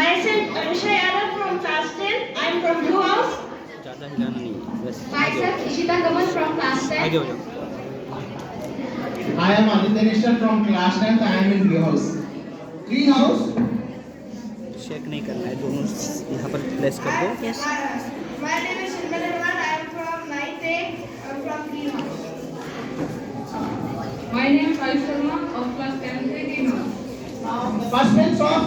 Myself Yadav from class 10. I am from Blue House. Myself Ishita Kamal from class 10. I am Aditya from class 10th. I am in Blue House. Green House. Check नहीं करना है, दोनों यहाँ पर place कर दो. Yes. My name is Sunil. I am from 9th A. I am from Green House. My name is Ayush Sharma of class 10th Green House. First bench of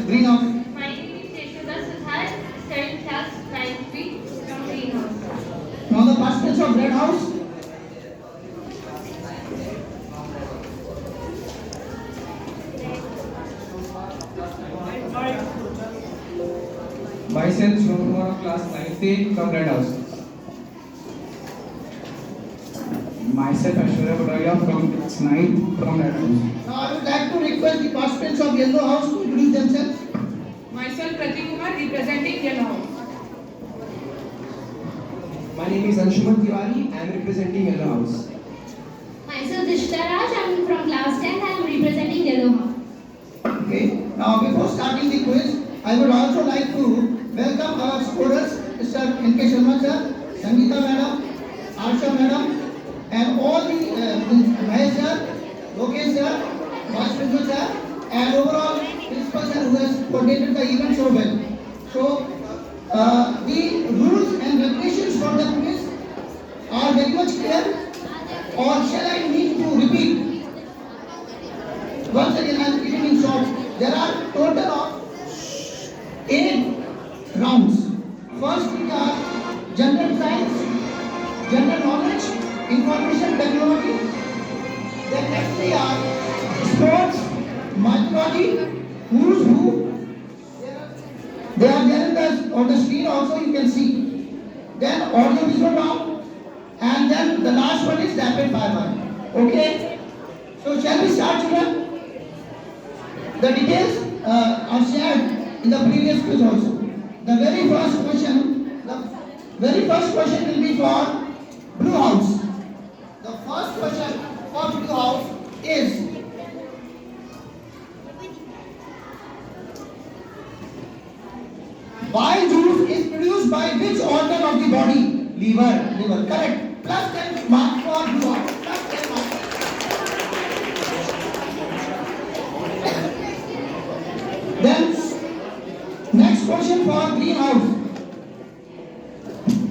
Green House. My name is Yeshoda Suthar, 7th class 9th B from Green House. Now the first bench of Red House. Myself Kumar of class 9th A from Red House. Myself Ashwarya Bhattacharya from class 9th from Red House. Now I would like to request the participants of Yellow House to introduce themselves. Myself Pratik Kumar representing Yellow House. My name is Anshuman Tiwari. I am representing Yellow House. Myself Dishita Raj, I am from class 10th. I am representing Yellow House. Okay. Now before starting the quiz, I would also like to welcome our scorers, Mr. N.K. Sharma sir, Sangeeta madam, Arsha madam, and all the Mahesh sir, Lokesh sir, Vice Principal sir, and overall principal sir who has coordinated the event so well. So the rules and regulations for the quiz are very much clear, or shall I need to repeat? Once again, I am keeping in short. There are total of 8 rounds. First we are general science, general knowledge, information technology. Then next we are sports, mythology, who's who. They are there on the screen also, you can see. Then audio visual round, and then the last one is rapid fire round. Okay? So shall we start, children? The details are shared in the previous quiz also. The very first question will be for Blue House. The first question for Blue House is bile juice is produced by which organ of the body? Liver. Correct. Plus 10 marks for Blue House. Plus 10 marks. Then, next question for Green House.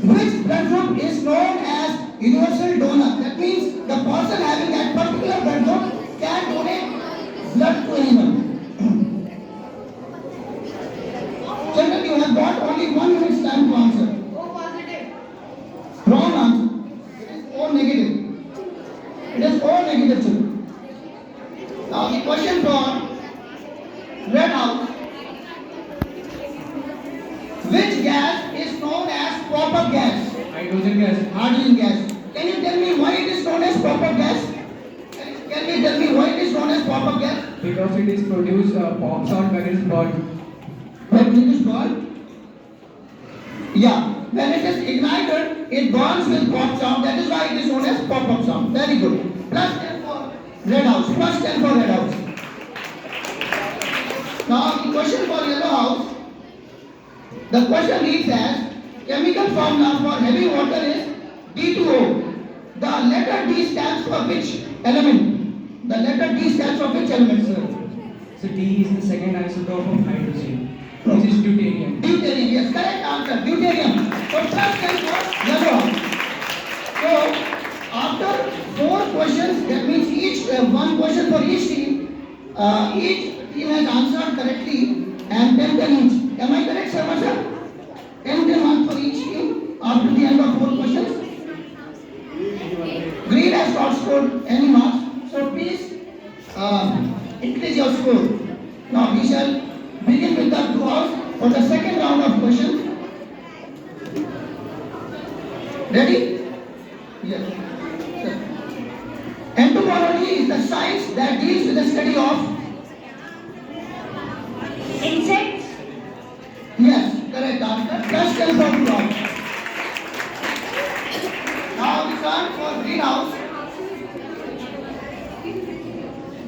Which blood group is known as universal donor? That means the person having that particular blood group can donate blood to anyone. Children, you have got only 1 minute's time to answer. O positive. Wrong answer. It is O negative. It is O negative, children. Now the question for Red House. Which gas is known as pop-up gas? Hydrogen gas. Hydrogen gas. Can you tell me why it is known as pop-up gas? Can you tell me why it is known as pop-up gas? Because it is produced pops out when it is burned. When it is burned? Yeah. When it is ignited, it burns with pop sound. That is why it is known as pop-up sound. Very good. Plus 10 for Red House. Plus 10 for Red House. Now the question for Yellow House. The question reads as chemical formula for heavy water is D2O. The letter D stands for which element? The letter D stands for which element, sir? So D is the second isotope of hydrogen. Which is deuterium. Deuterium, yes, correct answer. Deuterium. So plus 10 for Yellow House. So after 4 questions, that means each one question for each team. Each team has answered correctly and 10 each. Am I correct, Sharma sir? 10 marks for each team after the end of 4 questions. Green has not scored any marks, so please increase your score. Now we shall begin with the Blue House for the second round of questions. Ready? Yes. Sir. Entomology is the science that deals with the study of Insects. yes, correct answer. Plus 10 for Blue House. Now we turn for Green House.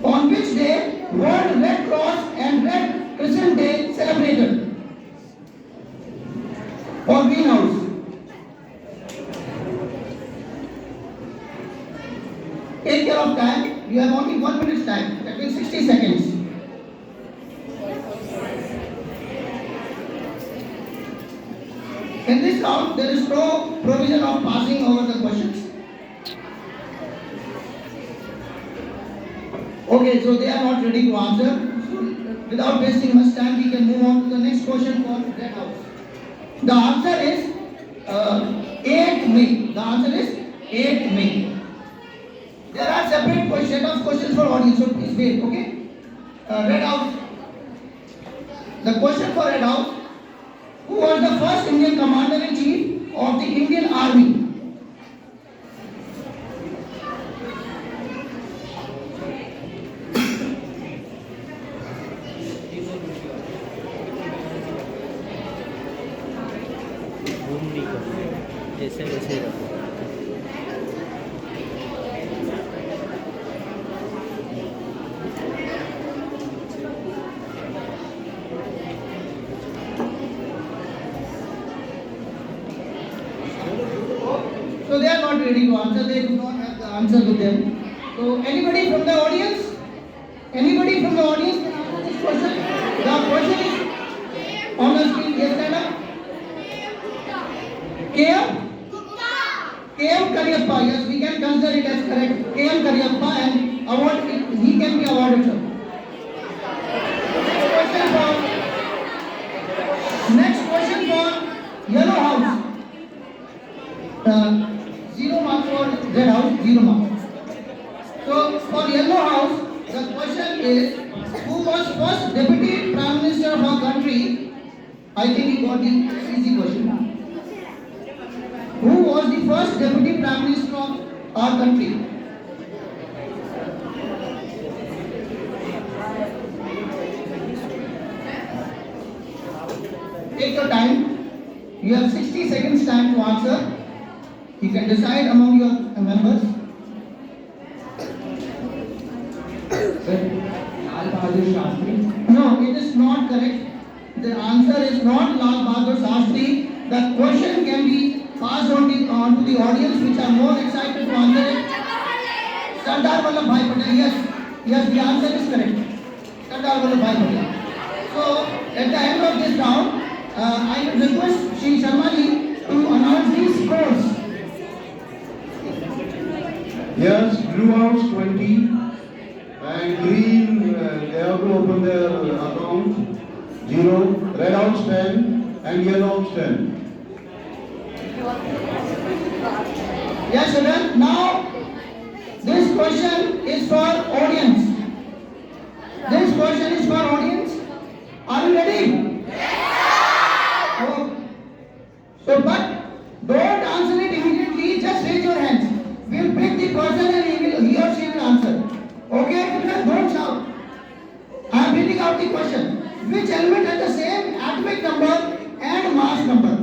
On which day World Red Cross and Red Crescent In this round, there is no provision of passing over the questions. Okay, so they are not ready to answer. So without wasting much time, we can move on to the next question for Red House. The answer is 8 May. The answer is 8 May. There are separate set of questions for audience, so please wait, okay? Red House. The question for Red House: who was the first Indian Commander-in-Chief of the Indian Army? घूम नहीं करते जैसे वैसे ही रखो So they are not ready to answer. They do not have the answer with them. So anybody from the audience? Anybody from the audience can answer this question? The question is on the screen. Yes, madam. KM? KM Karyappa. Yes, we can consider it as correct. KM Karyappa, and award he can be awarded, sir. Next question for Yellow House. 0 marks for Red House, 0 marks. So for Yellow House, the question is, who was first Deputy Prime Minister of our country? I think he got the easy question. Who was the first Deputy Prime Minister of our country? Take your time. You have 60 seconds time to answer. You can decide among your members. Sir, Lal Bahadur Shastri. No, it is not correct. The answer is not Lal Bahadur Shastri. The question can be passed on to the audience which are more excited to answer it. Sardar Vallabhbhai Patel. Yes, the answer is correct. Sardar Vallabhbhai Patel. So at the end of this round, I would request Shri Sharma ji to announce the scores. Yes, Blue House 20 and Green, they have to open their account 0, Red House 10 and Yellow House 10. Yes, children. Now, this question is for audience. This question is for audience. Are you ready? Yes. Oh. So, but don't answer it immediately. Just raise your hands. We'll pick the person and he or she will answer. Okay, children? Don't shout. I am reading out the question. Which element has the same atomic number and mass number?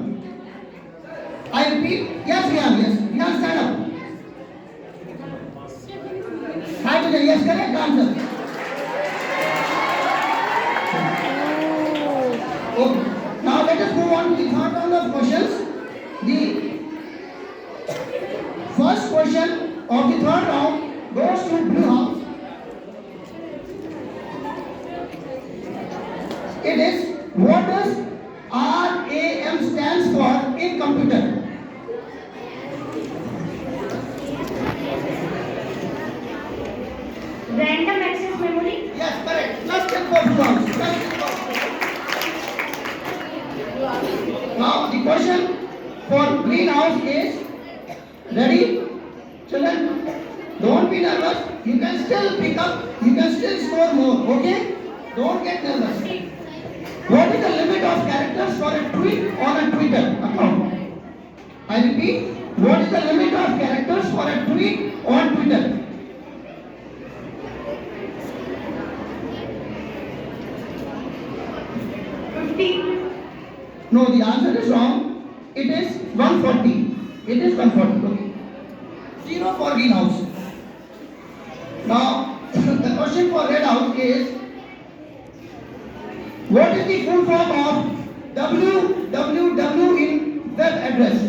I repeat. Yes, Riyan. Yes, Riyan, stand up. Hydrogen. Yes, correct answer. Okay. Now let us move on to the third round of questions. The first question of the third round goes to Blue House. It is, what does RAM stands for in computer? Random access memory. Yes, correct. Plus 10 for Blue House. Plus 10 for Blue House. Now the question for Green House is, ready? Children, don't be nervous. You can still pick up, you can still score more, okay? Don't get nervous. What is the limit of characters for a tweet on a Twitter account? I repeat, what is the limit of characters for a tweet on Twitter? No, the answer is wrong. It is 140. It is 140. Okay. 0 for Green House. Now, the question for Red House is, what is the full form of www in web address?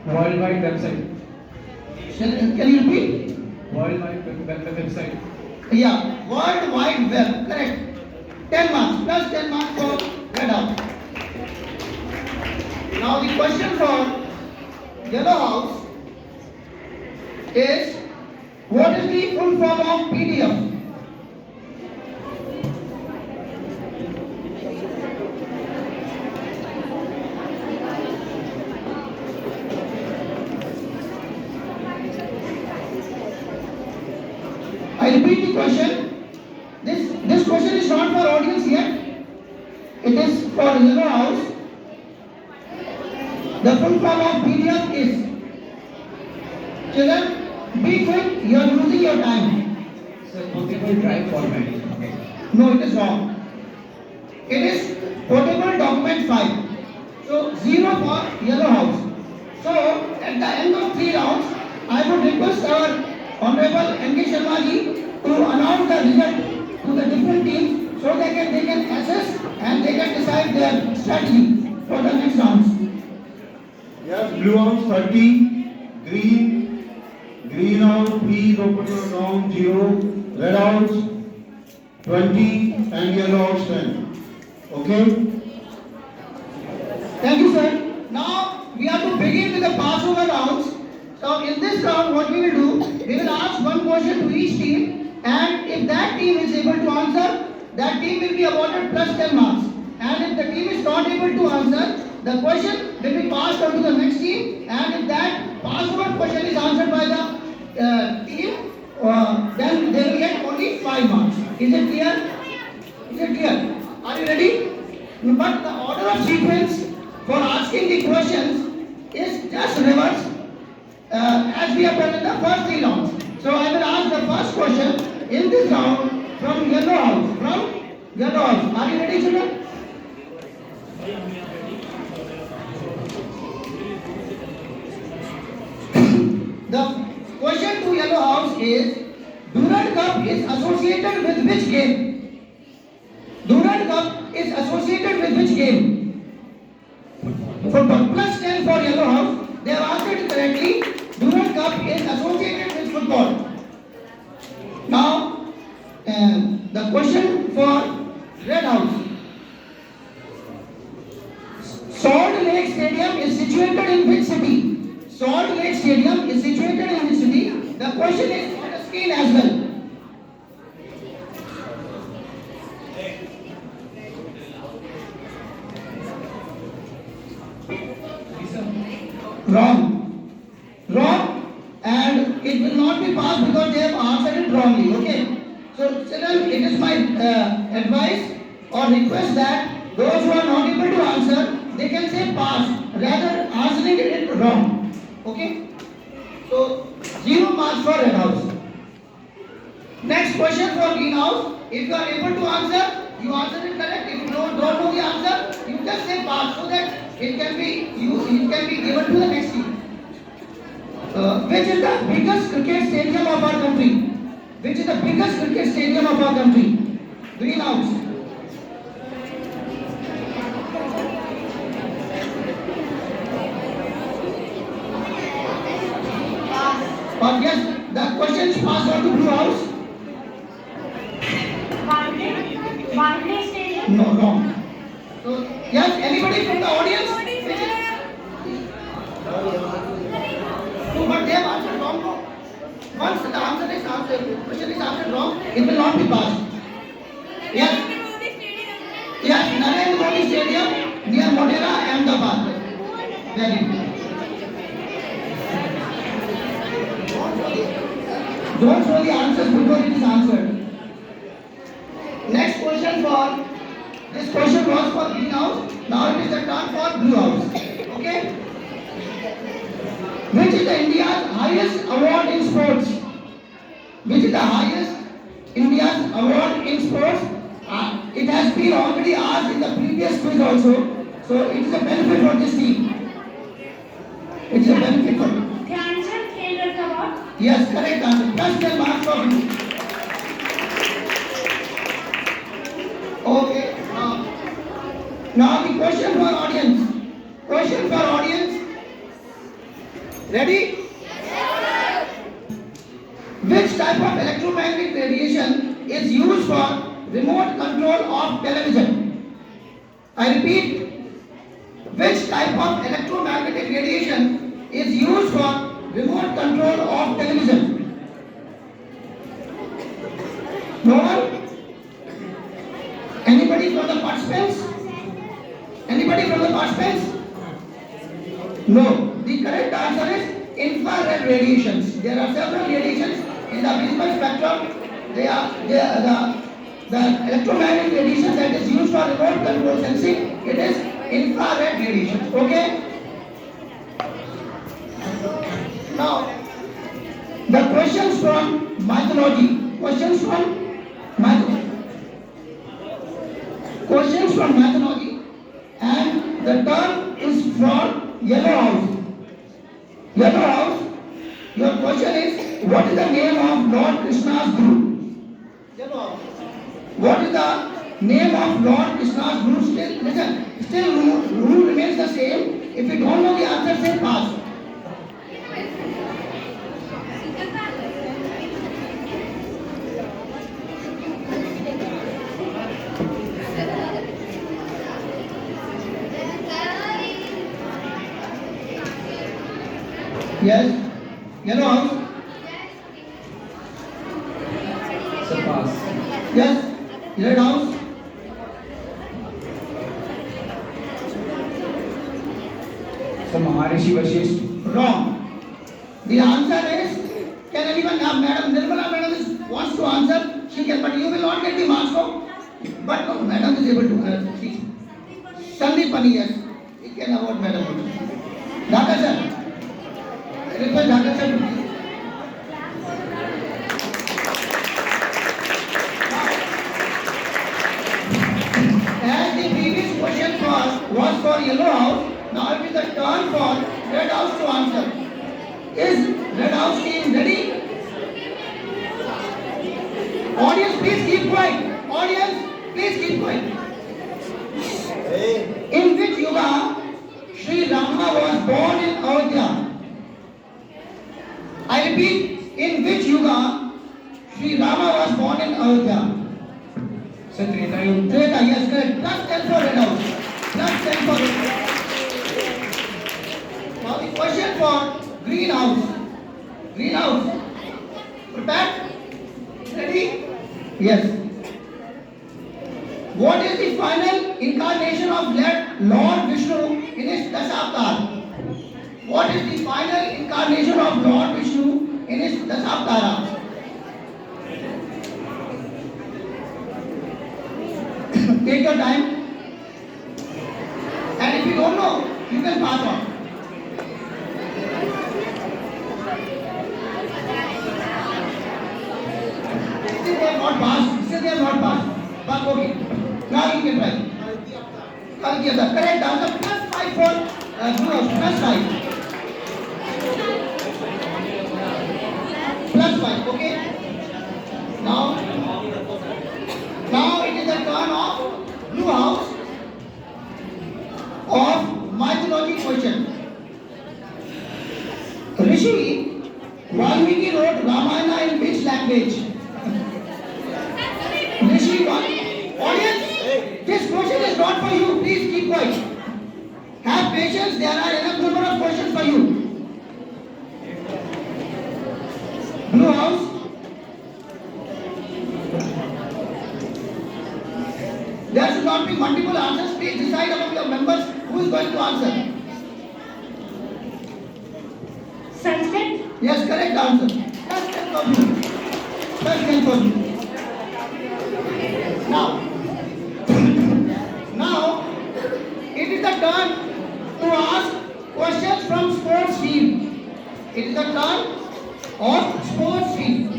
Worldwide website. Can you repeat? Worldwide website. Yeah, World Wide Web. Correct. 10 marks. Plus 10 marks for Red House. Now the question for Yellow House is, what is the full form of PDF? I repeat the question. This question is not for audience yet. It is for Yellow House. The full form of PDF is. Children, be quick. You are losing your time. Sir, portable drive format. No, it is wrong. It is portable document file. So 0 for Yellow House. So at the end of 3 rounds, I would request our Honorable N.K. Sharma ji to announce the result to the different teams so they can assess and they can decide their strategy for the next rounds. Yes, blue house 30, green house, please open your account 0, red house 20 and yellow house 10. Okay? Thank you, sir. Now we have to begin with the passover rounds. So in this round, what we will do, we will ask one question to each team, and if that team is able to answer, that team will be awarded plus 10 marks. And if the team is not able to answer, the question will be passed on to the next team, and if that passover question is answered by the team, then they will get only 5 marks. Is it clear? Is it clear? Are you ready? But the order of sequence for asking the questions is just reversed as we have done in the first 3 rounds. So I will ask the first question in this round from Yellow House. From Yellow House. Are you ready, children? The question to Yellow House is, Durand Cup is associated with which game? Durand Cup is associated with which game? For plus 10 for Yellow House, they have answered it correctly. Durand Cup is associated with football. Now, the question for Red House. Salt Lake Stadium is situated in which city? Salt Lake Stadium is situated in which city? The question is on the screen as well. Wrong. And it will not be passed because they have answered it wrongly. Okay. So children, it is my advice or request that those who are not able to answer, they can say pass rather answering it wrong. Okay. So 0 marks for Red House. Next question for Green House. If you are able to answer, you answer it correct. If you don't know the answer, you just say pass so that it can be given to the next team. Which is the biggest cricket stadium of our country? Which is the biggest cricket stadium of our country? Green House. But yes, the question is passed on to Blue House. Barclays Stadium? No, wrong. So yes, anybody from the audience? No, but they have answered wrong. No. Once the answer is answered, question is answered wrong, it will not be passed. Yes. Yes, Narendra Modi Stadium near Modera, Ahmedabad. Very good. Don't show the answers before it is answered. Next question this question was for Green House. Now it is the turn for Blue House. Okay? Which is the India's highest award in sports? Which is the highest India's award in sports? It has been already asked in the previous quiz also. So it is a benefit for this team. It is a benefit for you. Dhyanchand Khel Ratna Award? Yes, correct answer. Plus 10 marks for you. Okay. Now the question for audience. Question for audience. Ready? Yes. Which type of electromagnetic radiation is used for remote control of television? I repeat. Which type of electromagnetic radiation is used for remote control of television? No one? Anybody from the participants? Anybody from the participants? No. The correct answer is infrared radiations. There are several radiations in the visible spectrum. They are the electromagnetic radiation that is used for remote control sensing. It is infrared radiation. Okay? Now, the questions from mythology. Questions from mythology. Questions from mythology. And the term is from Yellow House. Yellow House. Your question is, what is the name of Lord Krishna's guru? Yellow House. What is the name of Lord Krishna's guru? Still, listen, still rule remains the same. If you don't know the answer, say pass. Yes? Yellow House? So pass. Yes? Red House? So Maharishi Vashisht. Wrong. The answer is, can anyone have Madam Nirmala Madam wants to answer, she can, but you will not get the marks no? But no, Madam is able to answer. Sandeep Pani, yes. We can award Madam. Dhaka sir. Request Dhaka sir to please. As the previous question was for Yellow House, now it is the turn for Red House to answer. Is Red House team ready? Audience, please keep quiet. Audience, please keep quiet. In which yuga Sri Rama was born in Ayodhya? I repeat, in which yuga Sri Rama was born in Ayodhya? So Treta Yuga. Treta, yes, correct. Plus 10 for Red House. Plus 10 for Red House. Now the question for Green House. Green House. Prepared? Ready? Yes. What is the final incarnation of Lord Vishnu in his Dasavatar? What is the final incarnation of Lord Vishnu in his Dasavatar? Take your time. And if you don't know, you can pass on. Still they have not passed. Still they have not passed. But okay. Now you can try. Kalki, correct answer. Plus 5 for plus 5. Plus 5. Okay. Now it is the turn of Blue House of mythology question. Rishi Valmiki wrote Ramayana in which language? Rishi Valmiki. Audience, this question is not for you. Please keep quiet. Have patience. There are enough number of questions for you. Blue House. There should not be multiple answers. Please decide among your members who is going to answer. Sanskrit. Yes, correct answer. Plus 10 for you. Plus 10 for you. Now, it is the turn to ask questions from sports field. It is the turn of sports field.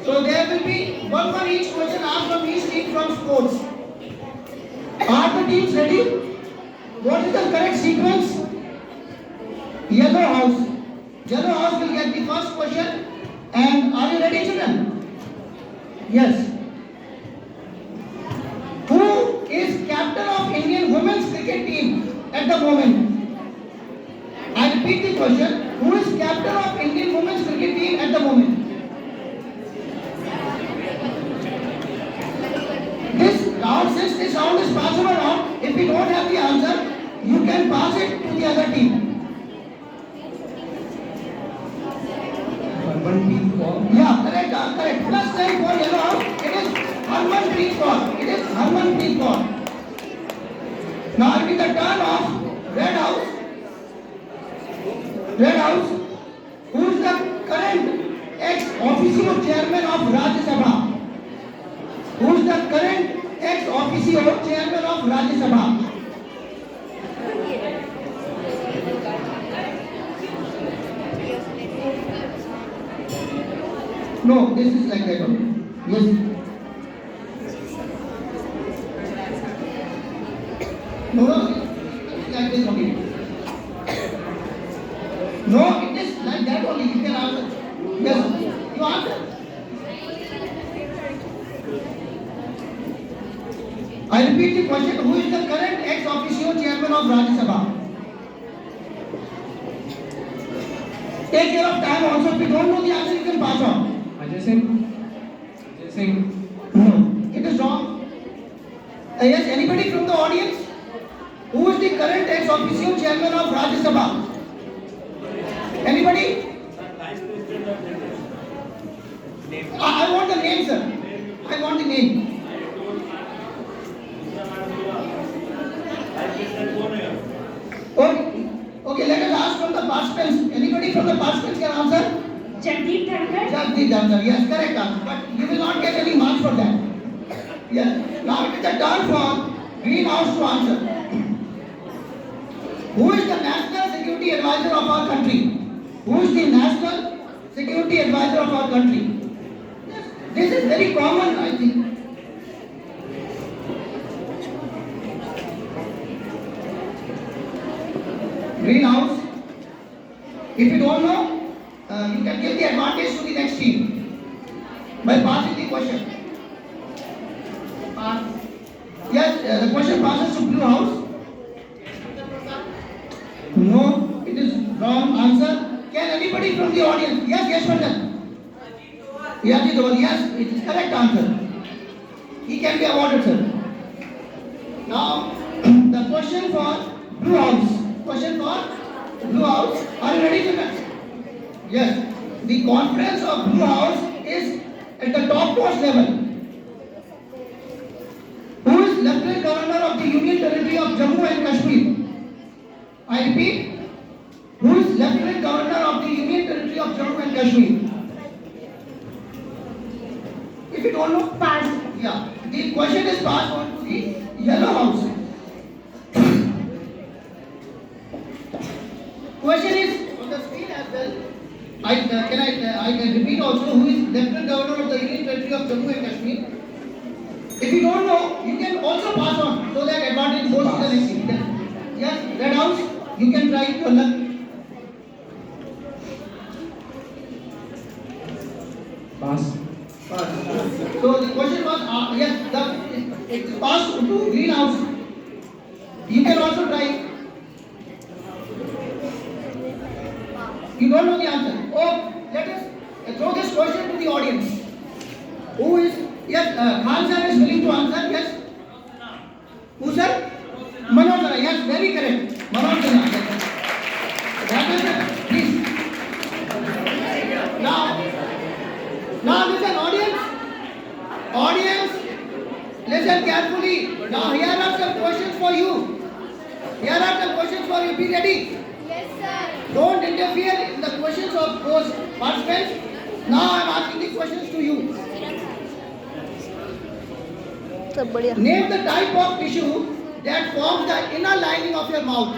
So there will be one for each question asked from each team from sports. Are the teams ready? What is the correct sequence? Yellow House. Yellow House will get the first question. And are you ready, children? Yes. Who is captain of Indian women's cricket team at the moment? I repeat the question. Who is captain of Indian women's cricket team at the moment? This round, since this round is passable round, if you don't have the answer, you can pass it to the other team. Yeah, correct, correct. Plus 9 for yellow house. It is Harmanpreet Kaur. It is Harmanpreet Kaur. Now it is the turn of red house. Red house. Who is the current ex-officio chairman of Rajya Sabha? Who is the current ex-officio chairman of Rajya Sabha? No, this is like that only. Yes. No, it's like this only. No, it is like that only. You can answer. Yes, you answer. I repeat the question. Who is the current ex-officio chairman of Rajya Sabha? Take care of time also. If you don't know the answer, you can pass on. Ajay Singh. No, it is wrong. Yes, anybody from the audience? Who is the current ex-officio chairman of Rajya Sabha? Anybody? I want the name, sir. I want the name. Okay, let us ask from the participants. Anybody from the participants can answer? Jagdeep Dhankar. Jagdeep Dhankar, yes, correct answer. But you will not get any marks for that. Yes. Now it is the turn for greenhouse to answer. Who is the national security advisor of our country? Who is the national security advisor of our country? Yes. This is very common, I think. Greenhouse. If you don't know, you can give the advantage to the next team by passing the question. Yes, the question passes to blue house. No, it is wrong answer. Can anybody from the audience? Yes, Yashwantan. Yadav, yes, it is correct answer. He can be awarded, sir. Now, the question for blue house. Question for blue house. Are you ready to next? Yes. The conference of blue house is at the topmost level. Who is Lieutenant Governor of the Union Territory of Jammu and Kashmir? I repeat. Who is Lieutenant Governor of the Union Territory of Jammu and Kashmir? If you don't know, pass. Yeah. The question is passed on to the yellow house. Question is on the screen as well. I can repeat also. Who is Lieutenant Governor of the Union Territory of Jammu and Kashmir? If you don't know, you can also pass on so that advantage goes to the next team. Yes, red house, you can try your luck. Pass. So the question was, yes, it passed to green house. You can also try. You don't know the answer. Oh, let us throw this question to the audience. Who is, yes, Khan sir is willing to answer, yes? Who sir? Manoj sir, yes, very correct. Manoj sir, yes. Please. Now listen, audience, listen carefully. Now here are some questions for you. Be ready. Yes, sir. Don't interfere in the questions of those participants. Now I am asking the questions to you. Name the type of tissue that forms the inner lining of your mouth.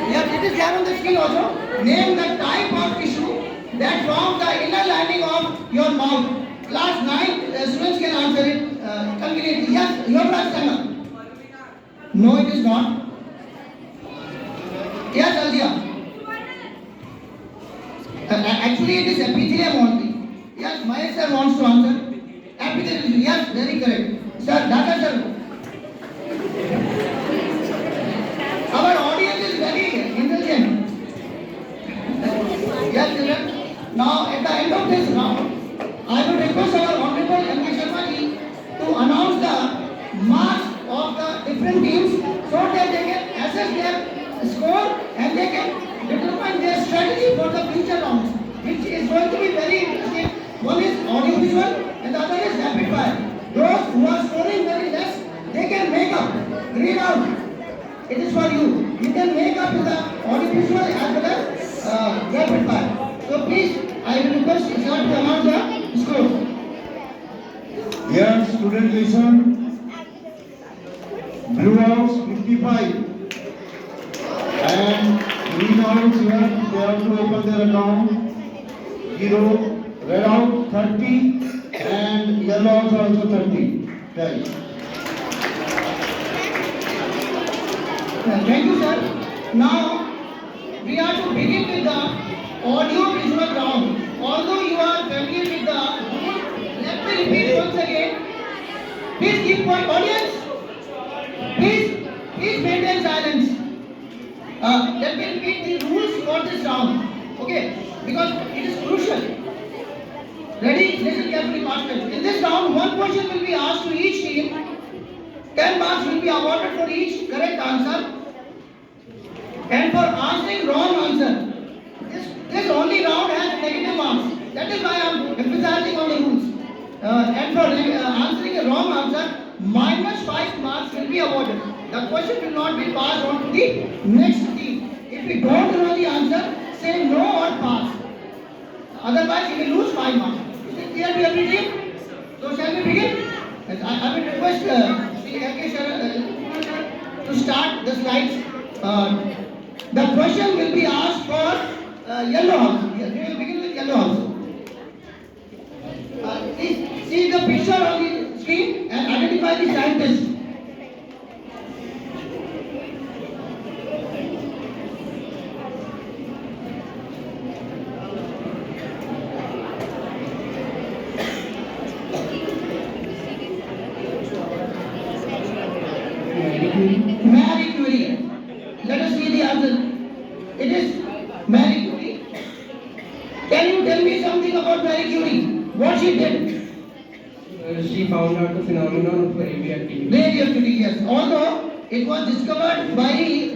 Yes, it is there on the screen also. Name the type of tissue that forms the inner lining of your mouth. Class 9 students can answer it conveniently. Yes, your class stand up. No, it is not. Yes, Aldia. Actually, it is epithelium only. Yes, Mahesh sir wants to answer. Epithelium, yes, very correct. Sir, Dada sir. Our audience is very intelligent. Yes, children. Now, at the end of this round, I will request our Honorable M. K. Sharma ji to announce the marks of the Yes, student listen. Blue house 55 and green house here they have to open their account 0. Red house 30 and yellow house also 30. Thank you. Thank you, sir. Now, we are to begin with the audio visual round. Although you are familiar with the rules, let me repeat once again. Please keep quiet, audience. Please maintain silence. Let me repeat the rules for this round. Okay, because it is crucial. Ready? Listen carefully, participants. In this round, one question will be asked to each team. 10 marks will be awarded for each correct answer. And for answering wrong answer, this only round has negative marks. That is why I am emphasizing on the rules. And for answering a wrong answer, -5 marks will be awarded. The question will not be passed on to the next team. If we don't know the answer, say no or pass. Otherwise, you will lose 5 marks. Is it clear to every team? So shall we begin? I will request to start the slides. The question will be asked for yellow house. Yes, we will begin with yellow house. Please see the picture on the screen and identify the scientist. Marie Curie. Let us see the answer. It is Marie Curie. Can you tell me something about Marie Curie? What she did? She found out the phenomenon of radioactivity. Radioactivity, yes. Although it was discovered by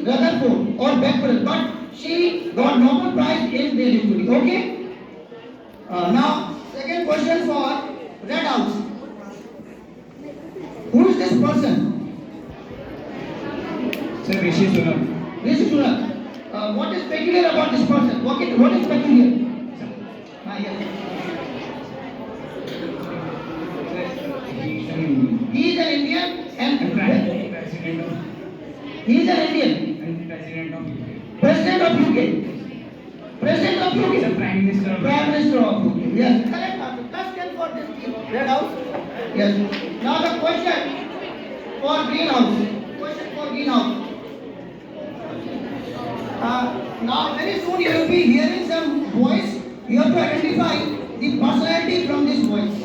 Rutherford or Becquerel, but she got Nobel Prize in radioactivity. Okay? Now, second question for Red House. Who is this person? Sir, Rishi Sunil. Rishi Sunil. What is peculiar about this person? What is peculiar? Yes. He is an Indian and he is an Indian. President of UK. President of UK. The Prime Minister. Prime Minister of UK. Yes. Correct answer. Plus 10 for this team. Red House. Yes. Now the question for Green House. Question for Green House. Now very soon you will be hearing some voice. You have to identify the personality from this voice.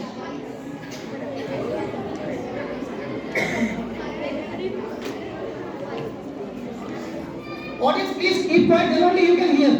Audience, please keep quiet, then only you can hear.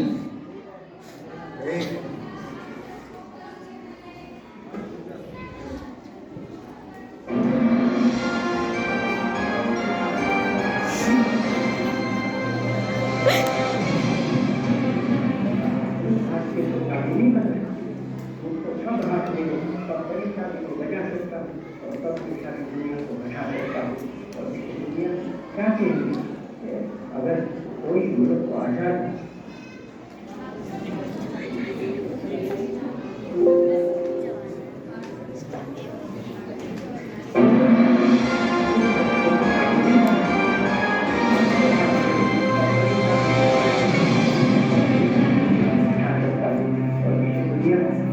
अगर कोई मुल्क को आजाद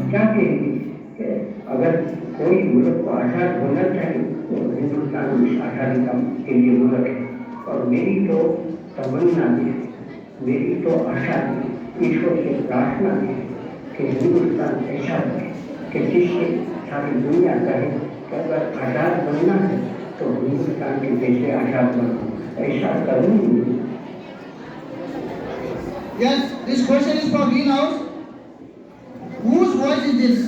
क्या कहेगी कि अगर कोई मुल्क को आजाद होना चाहिए तो हिंदुस्तान उस आजादी के लिए मुल्क है। और मेरी तो तमन्ना भी है, मेरी तो आशा भी, ईश्वर से प्रार्थना भी है कि हिंदुस्तान ऐसा बने कि जिससे सारी दुनिया कहे कि अगर आज़ाद बनना है तो हिंदुस्तान के जैसे आज़ाद बनो, ऐसा करूँगी। Yes, this question is for Green House. Whose voice is this?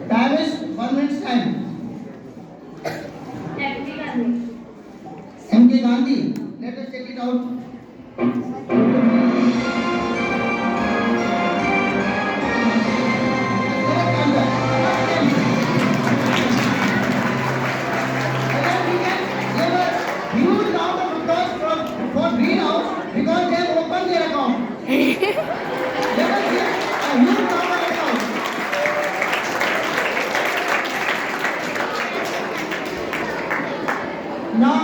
Time is 1 minute's time. MK Gandhi. Let us check it out. Correct answer. Again, we can Let us give a huge round of applause. Now,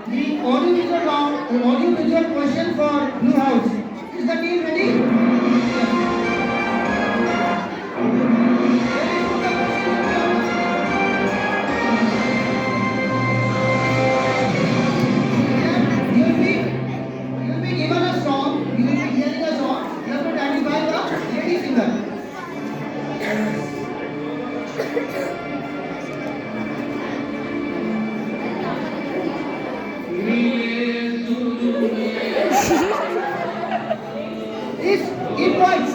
the audiovisual round, the audiovisual question for Blue House. Is the team ready? You'll be given a song, you will be hearing a song, you have to identify the lady singer. Please keep points.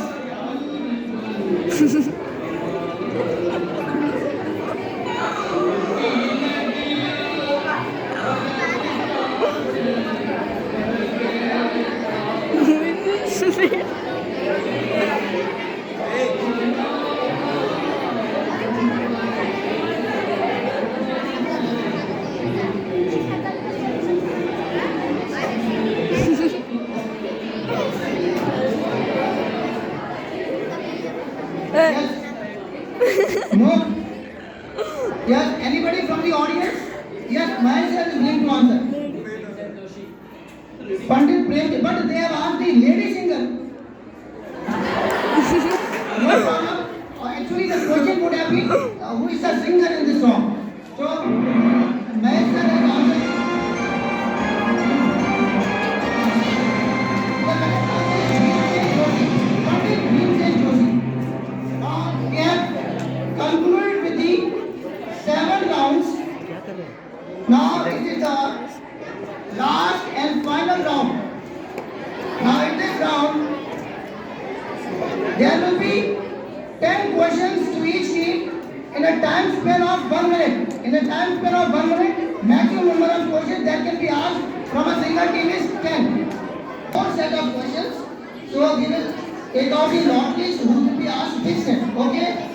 Yes. No. Yes. Anybody from the audience? Yes. Myself is willing to answer. Pandit Prem, but they have asked the lady singer. No problem. Actually, the question would have been who is the singer in this song. So, Mahesh sir has answered. The correct answer is Pandit Joshi. We have concluded with the 7 rounds. Now it is the last and final round. Now in this round, there will be 10 questions to each team in a time span of 1 minute. In a time span of 1 minute, maximum number of questions that can be asked from a single team is 10. 4 set of questions. So we will take out the lotteries who will be asked which set. Okay?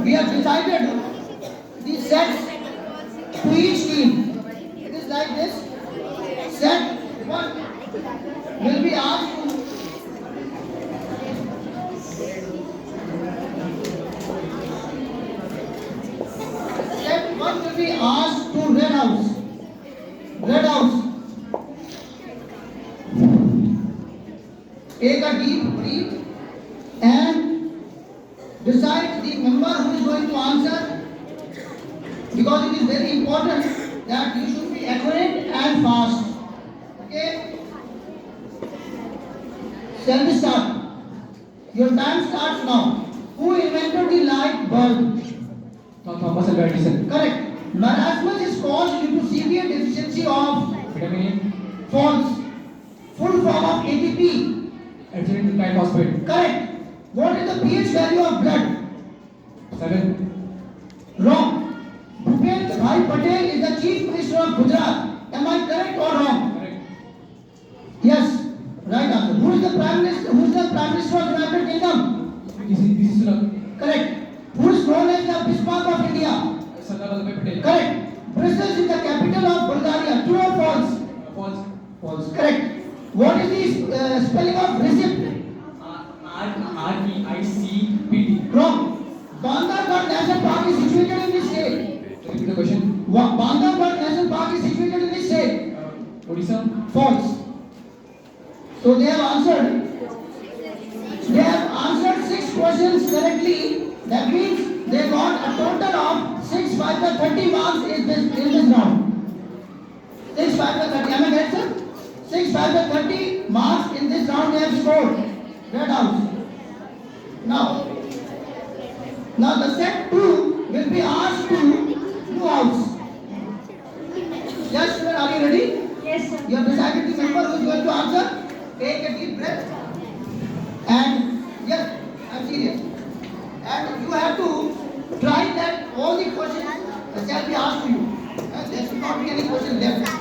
We have decided the sets to each team. It is like this. Set 1 will be asked to set 1 will be asked to Red House. Red House. Take a deep breath and decide the member who is going to answer, because it is very important that you should be accurate and fast. Okay? Shall we start? Your time starts now. Who invented the light bulb? Thomas Alva Edison. Correct. Marasmus is caused due to severe deficiency of Vitamin false. Full form of ATP. A, adjuvant triphosphate. Correct. What is the pH value of blood? 7. Wrong. Bhupendra Bhai Patel is the Chief Minister of Gujarat. Am I correct or wrong? Correct. Yes. Right answer. Who is the Prime Minister? Who is the Prime Minister of the United Kingdom? This is Sunil. Correct. Who is known as the Bismarck of India? Sardar Vallabhbhai Patel. Correct. Brussels is the capital of Bulgaria. True or false? False. False. Correct. What is the spelling of receipt? R-E-I-C-P-T. Wrong. questions correctly, that means they got a total of 6 5 the 30 marks in this round. 6 5 the 30. Am I correct, sir? 6 5 the 30 marks in this round they have scored. Red House. Now the set 2 will be asked to Blue House. Yes, sir, are you ready? Yes, sir. You have decided the member who is going to answer. Take a deep breath. And yes, I'm serious. And you have to try that all the questions shall be asked to you. And there should not be any question left.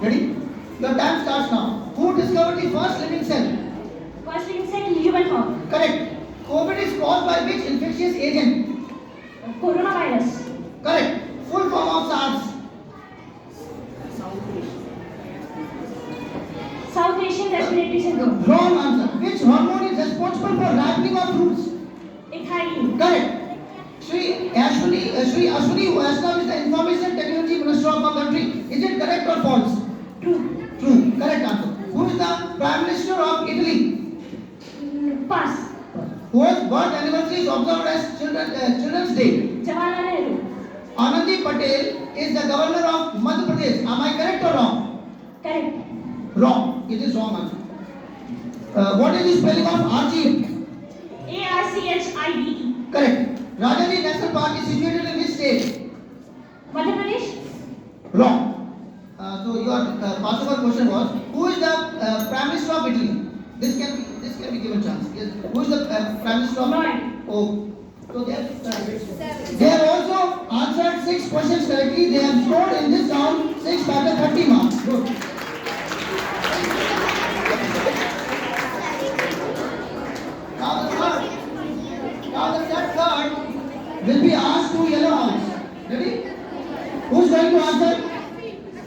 Ready? Your time starts now. Who discovered the first living cell? First living cell, human form. Correct. COVID is caused by which infectious agent? Coronavirus. Correct. Full form of SARS. South Asian respiratory syndrome. Wrong answer. Which hormone is responsible for ripening of fruits? Ethylene. Correct. Sri Ashwini Vaishnav is the Information Technology Minister of our country. Is it correct or false? True. True. Correct answer. Who is the Prime Minister of Italy? Pass. Whose birth anniversary is observed as Children's Day? Jawaharlal Nehru. Anandi Patel is the Governor of Madhya Pradesh. Am I correct or wrong? Correct. Wrong. It is wrong answer. What is the spelling of Archive? ARCHIVE. Correct. Rajani National Park is situated in which state? Madhya Pradesh. Wrong. So your possible question was, who is the Prime Minister of Italy? This can be given chance. Yes. Who is the Prime Minister of? Nine. Oh. So they have also answered 6 questions correctly. They have scored in this round 6 out of 30 marks. Good. Now the set third will be asked to Yellow House. Ready? Who's going to answer?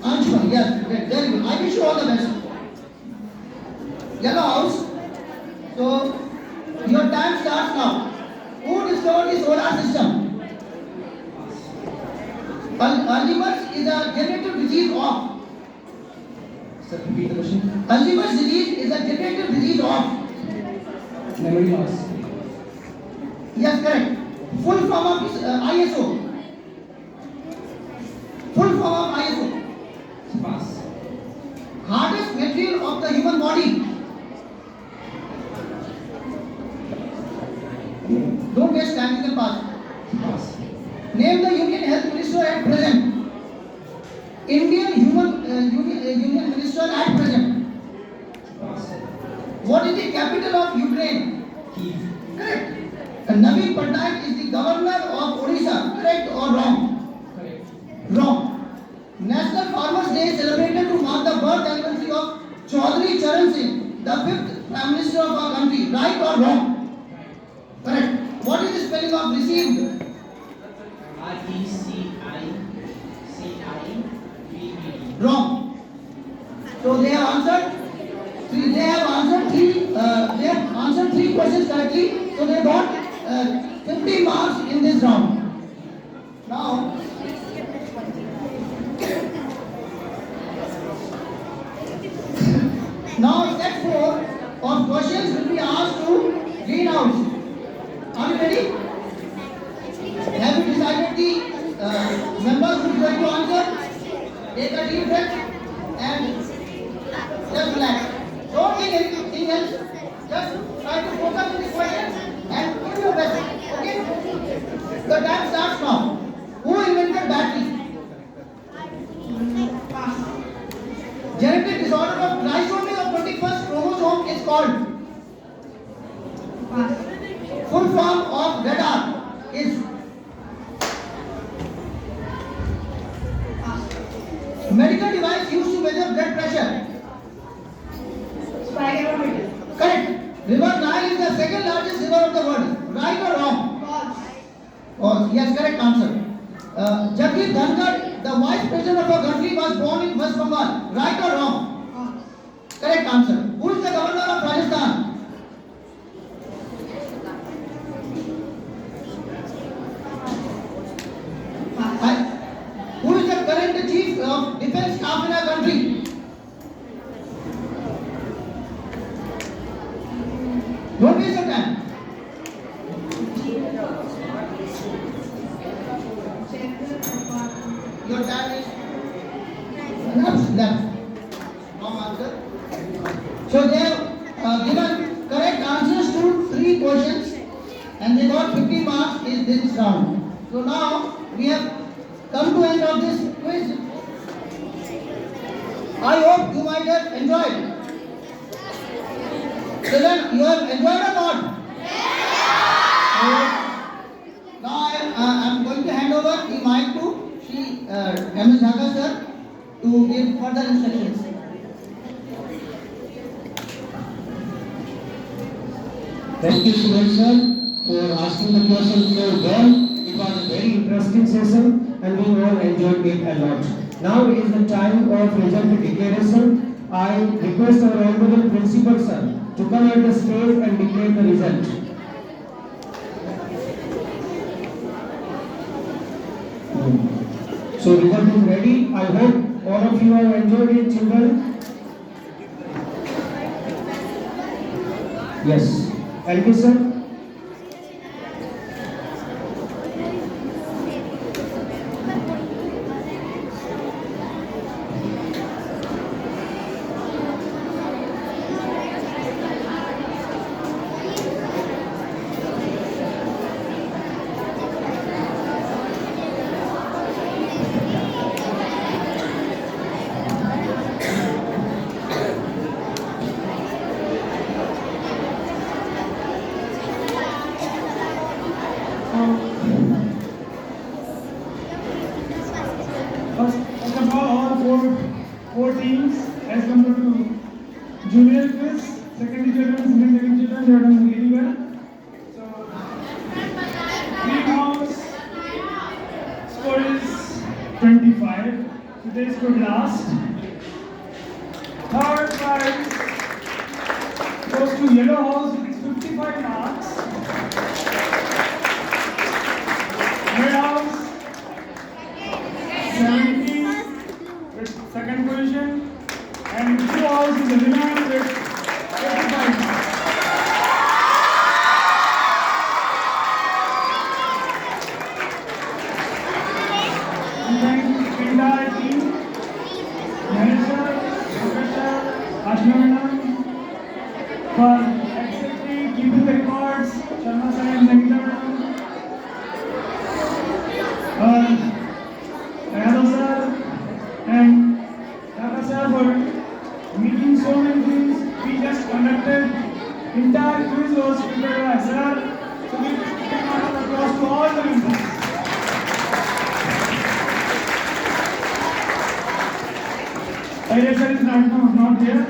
Anshul. Yes. Great. Very good. I wish you all the best. Yellow House. So your time starts now. Who discovered the solar system? Alzheimer's is a degenerative disease of. Sir, repeat the question. Alzheimer's disease is a degenerative disease of. Memory loss. Yes, correct. Full form of ISO. Full form of ISO. Pass. Hardest material of the human body. Don't waste time, you can pass. Pass. Name the Union Health Minister at present. Indian Union Minister at present. Pass. What is the capital of Ukraine? Kiev. Correct. Naveen Patnaik is the governor of Odisha. Correct or wrong? Correct. Wrong. National Farmers Day is celebrated to mark the birth anniversary of Chaudhary Charan Singh, the 5th Prime Minister of our country. Right or wrong? Correct. What is the spelling of received? RECIVED. Wrong. So they have answered. They have answered 3 questions correctly. So they got 50 marks in this round. Now set 4 of questions will be asked to Green House. Are you ready? Have you decided the members who is going to answer? Take a deep breath and just relax. Don't think anything else. Just try to focus on the questions and give your best. Okay? The time starts now. Who invented battery? Genetic disorder of trisomy of 21st chromosome is called. Full form of radar is. Medical device used to measure blood pressure. Spirometer. Correct. River Nile is the second largest river of the world. Right or wrong? False. False. Yes, correct answer. Jagdeep Dhankar, the vice president of our country, was born in West Bengal. Right or wrong? False. Correct answer. Who is the governor of Rajasthan? Who is the current chief of defense staff in our country? Don't waste your time. Your time is left. Wrong answer. So they have given correct answers to 3 questions and they got 50 marks in this round. So now we have come to end of this quiz. I hope you might have enjoyed. Children, you have enjoyed or not? Now I am going to hand over the mic to Ms. Dhaka sir to give further instructions. Thank you, Sunil sir, for asking the questions so well. It was a very interesting session and we all enjoyed it a lot. Now it is the time of result declaration. I request our honorable principal sir to come at the stage and declare the result. So result is ready. I hope all of you have enjoyed it, children. Yes. Thank you, sir. First of all four teams as compared to junior quiz, secondary children, senior secondary children, they have done really well. So, greenhouse score is 25. So they scored last. Third prize goes to yellow house with 55 marks. Red house 70 with second position, and blue house is eliminated with 85 marks. We thank the entire team, manager, professor, Ashna madam, for accepting, keeping the records, Sharma sir and Nagita madam, Yadav sir and Tata sir for making so many things. We just conducted entire quiz was prepared by sir. So we give a round of applause to all the members. Sir is not here,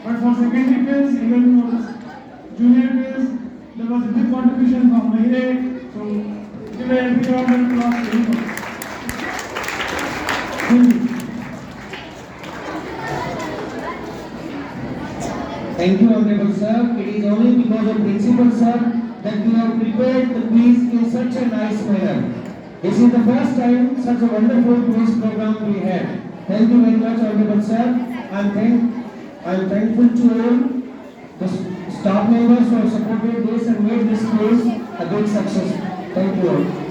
but for secondary quiz, even for junior quiz, there was a big contribution from Mahire. So give a big round of applause to him. Thank you, honorable sir. It is only because of principal sir that we have prepared the quiz in such a nice manner. This is the first time such a wonderful quiz program we had. Thank you very much, honorable sir. I am thankful to all the staff members who have supported this and made this quiz a big success. Thank you all.